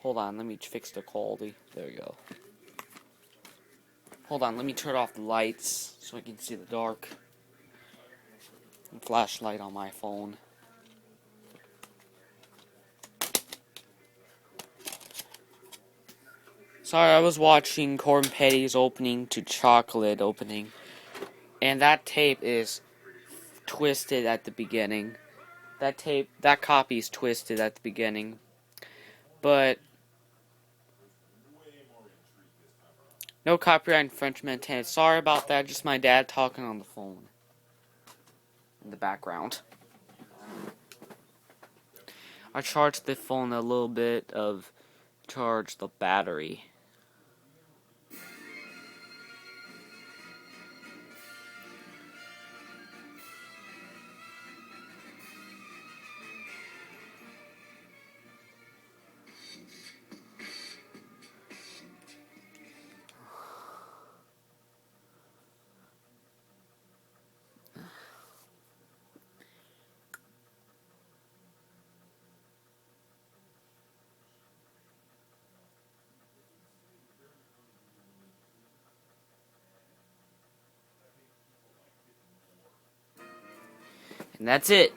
Hold on, let me fix the quality. There we go. Hold on, let me turn off the lights so I can see the dark. Flashlight on my phone. Sorry, I was watching Corn Petty's opening to Chocolate opening. And that tape is twisted at the beginning. That copy is twisted at the beginning. But no copyright infringement intended. Sorry about that, just my dad talking on the phone in the background. I charged the phone a little bit of charge the battery. And that's it.